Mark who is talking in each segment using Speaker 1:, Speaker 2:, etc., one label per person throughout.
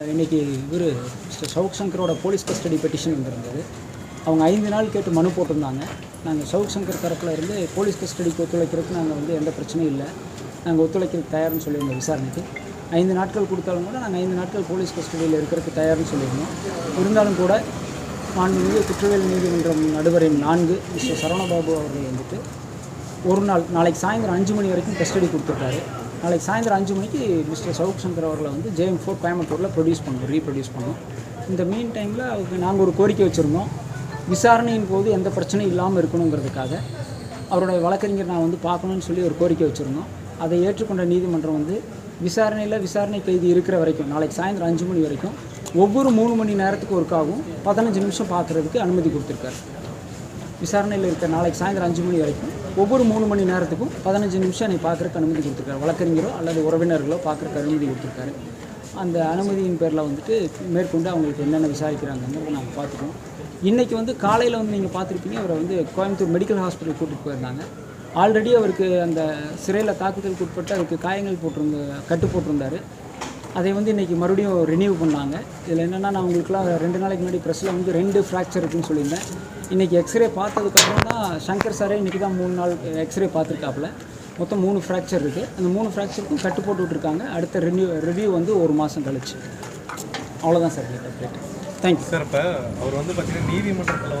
Speaker 1: இன்றைக்கி மிஸ்டர் சவுக் சங்கரோட police custody petition வந்திருந்தது. அவங்க 5 நாள் கேட்டு மனு போட்டிருந்தாங்க. நாங்கள் சவுக் சங்கர் தரப்பில் இருந்து போலீஸ் கஸ்டடிக்கு ஒத்துழைக்கிறதுக்கு நாங்கள் எந்த பிரச்சனையும் இல்லை, நாங்கள் ஒத்துழைக்கிறதுக்கு தயார்னு சொல்லியிருந்தோம். விசாரணைக்கு 5 நாட்கள் கொடுத்தாலும் கூட நாங்கள் 5 நாட்கள் போலீஸ் கஸ்டடியில் இருக்கிறதுக்கு தயார்னு சொல்லியிருந்தோம். இருந்தாலும் கூட மாண்புமிகு குற்றவியல் நீதிமன்றம் நடுவரின் 4 மிஸ்டர் சரவணபாபு அவர்கள் ஒரு நாளைக்கு சாயந்தரம் 5 மணி வரைக்கும் கஸ்டடி கொடுத்துருக்காரு. நாளைக்கு சாயந்தரம் 5 மணிக்கு மிஸ்டர் சவுக் சங்கர் அவர்களை JM4 கோயம்புத்தூரில் ரீப்ரொடியூஸ் பண்ணோம். இந்த மீன் டைமில் அவருக்கு நாங்கள் ஒரு கோரிக்கை வச்சுருந்தோம். விசாரணையின் போது எந்த பிரச்சனையும் இல்லாமல் இருக்கணுங்கிறதுக்காக அவருடைய வழக்கறிஞர் நான் பார்க்கணுன்னு சொல்லி ஒரு கோரிக்கை வச்சுருந்தோம். அதை ஏற்றுக்கொண்ட நீதிமன்றம் விசாரணை கைதி இருக்கிற வரைக்கும் நாளைக்கு சாயந்தரம் 5 மணி வரைக்கும் ஒவ்வொரு 3 மணி நேரத்துக்கு ஒருக்காகவும் 15 நிமிஷம் பார்க்குறதுக்கு அனுமதி கொடுத்துருக்காரு. விசாரணையில் இருக்கிற நாளைக்கு சாயந்தரம் 5 மணி வரைக்கும் ஒவ்வொரு 3 மணி நேரத்துக்கும் 15 நிமிஷம் என்னை பார்க்குறக்கு அனுமதி கொடுத்துருக்காரு. வழக்கறிஞரோ அல்லது உறவினர்களோ பார்க்குறக்கு அனுமதி கொடுத்துருக்காரு. அந்த அனுமதியின் பேரில் மேற்கொண்டு அவங்களுக்கு என்னென்ன விசாரிக்கிறாங்கன்னு நாங்கள் பார்த்துக்கோம். இன்றைக்கி காலையில் நீங்கள் பார்த்துருப்பீங்க, அவரை கோயம்புத்தூர் மெடிக்கல் ஹாஸ்பிட்டல் கூட்டிகிட்டு போயிருந்தாங்க. ஆல்ரெடி அவருக்கு அந்த சிறையில் தாக்குதலுக்கு உட்பட்டு அவருக்கு காயங்கள் கட்டு போட்டிருந்தார். அதை இன்றைக்கி மறுபடியும் ரினியூ பண்ணாங்க. இதில் என்னென்னா, நான் உங்களுக்குலாம் 2 நாளைக்கு முன்னாடி ப்ரெஸ்ஸில் 2 ஃப்ராக்சர் இருக்குதுன்னு சொல்லியிருந்தேன். இன்றைக்கி எக்ஸ்ரே பார்த்ததுக்கப்புறம் தான் சங்கர் சாரே இன்றைக்கி தான் 3 நாள் எக்ஸ்ரே பார்த்துருக்காப்புல. மொத்தம் 3 ஃப்ராக்சர் இருக்குது. அந்த 3 ஃப்ராக்சருக்கும் கட்டு போட்டு விட்ருக்காங்க. அடுத்த ரிவ்யூ 1 மாதம் கழிச்சு. அவ்வளோதான் சார் அப்டேட். Thank you
Speaker 2: sir. இப்போ அவர் பார்த்தீங்கன்னா நீதிமன்றத்தில்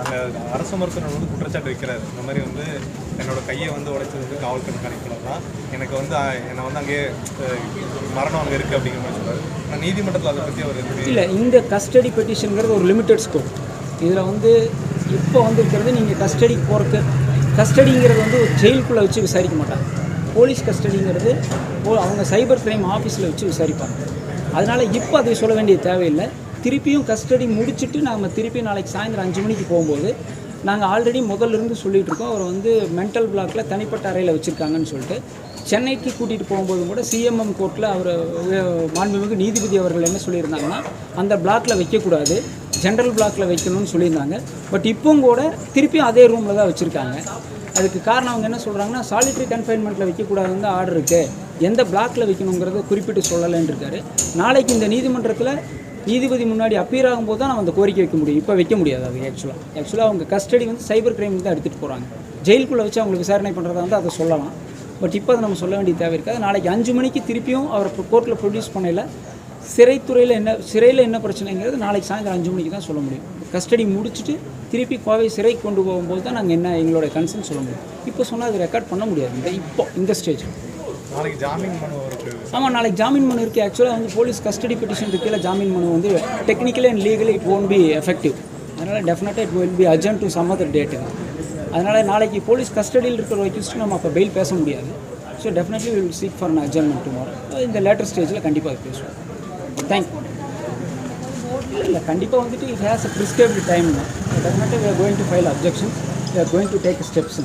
Speaker 2: அங்கே அரசு மருத்துவர் குற்றச்சாட்டு வைக்கிறார். இந்த மாதிரி என்னோட கையை உடைச்சது காவல் கண்காணிப்பாளர் தான், எனக்கு என்னை அங்கேயே மரணம் அங்கே இருக்குது அப்படிங்கிற மாதிரி சொல்கிறார். ஆனால் நீதிமன்றத்தில் அதை பற்றி அவர்
Speaker 1: இல்லை. இந்த கஸ்டடி பெட்டிஷனுங்கிறது ஒரு லிமிட்டட் ஸ்கோப். இதில் இப்போ இருக்கிறது நீங்கள் கஸ்டடிக்கு போகிறக்கு, கஸ்டடிங்கிறது ஜெயிலுக்குள்ளே வச்சு விசாரிக்க மாட்டாங்க. போலீஸ் கஸ்டடிங்கிறது அவங்க சைபர் கிரைம் ஆஃபீஸில் வச்சு விசாரிப்பாங்க. அதனால் இப்போ அதை சொல்ல வேண்டிய தேவையில்லை. திருப்பியும் கஸ்டடி முடிச்சுட்டு நாம் திருப்பி நாளைக்கு சாயந்தரம் 5 மணிக்கு போகும்போது நாங்கள் ஆல்ரெடி முதல்லேருந்து சொல்லிகிட்டு இருக்கோம். அவர் மென்டல் பிளாக்கில் தனிப்பட்ட அறையில் வச்சுருக்காங்கன்னு சொல்லிட்டு சென்னைக்கு கூட்டிகிட்டு போகும்போது கூட சிஎம்எம் கோர்ட்டில் அவர் மாண்புமிகு நீதிபதி அவர்கள் என்ன சொல்லியிருந்தாங்கன்னா, அந்த பிளாக்கில் வைக்கக்கூடாது, ஜென்ரல் பிளாக்கில் வைக்கணும்னு சொல்லியிருந்தாங்க. பட் இப்போவும் கூட திருப்பியும் அதே ரூமில் தான் வச்சுருக்காங்க. அதுக்கு காரணம் அவங்க என்ன சொல்கிறாங்கன்னா, சாலிட்ரி கன்ஃபைன்மெண்ட்டில் வைக்கக்கூடாதுன்னு ஆர்டர் இருக்குது, எந்த பிளாக்கில் வைக்கணுங்கிறத குறிப்பிட்டு சொல்லலைன்னு இருக்காரு. நாளைக்கு இந்த நீதிமன்றத்தில் நீதிபதி முன்னாடி அப்பீர் ஆகும்போது தான் நம்ம அந்த கோரிக்கை வைக்க முடியும். இப்போ வைக்க முடியாது. அது ஆக்சுவலாக அவங்க கஸ்டடி சைபர் கிரைம் தான் எடுத்துகிட்டு போகிறாங்க. ஜெயிலுக்குள்ளே வச்சு அவங்களுக்கு விசாரணை பண்ணுறதா அதை சொல்லலாம். பட் இப்போ அதை நம்ம சொல்ல வேண்டிய தேவை இருக்காது. நாளைக்கு 5 மணிக்கு திருப்பியும் அவரை கோர்ட்டில் ப்ரொடியூஸ் பண்ணல. சிறையில் என்ன பிரச்சனைங்கிறது நாளைக்கு சாயந்தரம் 5 மணிக்கு தான் சொல்ல முடியும். கஸ்டடி முடிச்சுட்டு திருப்பி கோவை சிறைக்கு கொண்டு போகும்போது தான் நாங்கள் எங்களோட கன்சர்ன் சொல்ல முடியும். இப்போ சொன்னால் அது ரெக்கார்ட் பண்ண முடியாது. இந்த ஸ்டேஜ்.
Speaker 2: நாளைக்கு ஜாமீன் மனு இருக்குது.
Speaker 1: ஆமாம், நாளைக்கு ஜாமீன் மனு இருக்குது. ஆக்சுவலாக போலீஸ் கஸ்டடி பெட்டிஷன் இருக்கையில் ஜாமீன் மனு technically and legally it won't be effective. அதனால் டெஃபினட்டாக it will be adjourned to some other date. அதனால் நாளைக்கு போலீஸ் கஸ்டடியில் இருக்கிற வரைக்கும் நம்ம அப்போ பெயில் பேச முடியாது. So definitely will seek for an adjournment tomorrow. இந்த லேட்டர் ஸ்டேஜில் கண்டிப்பாக அது பேசுவோம். தேங்க்யூ. இல்லை, கண்டிப்பாக it has a prescribed time தான். Definitely we are going to file objection, we are going to take steps.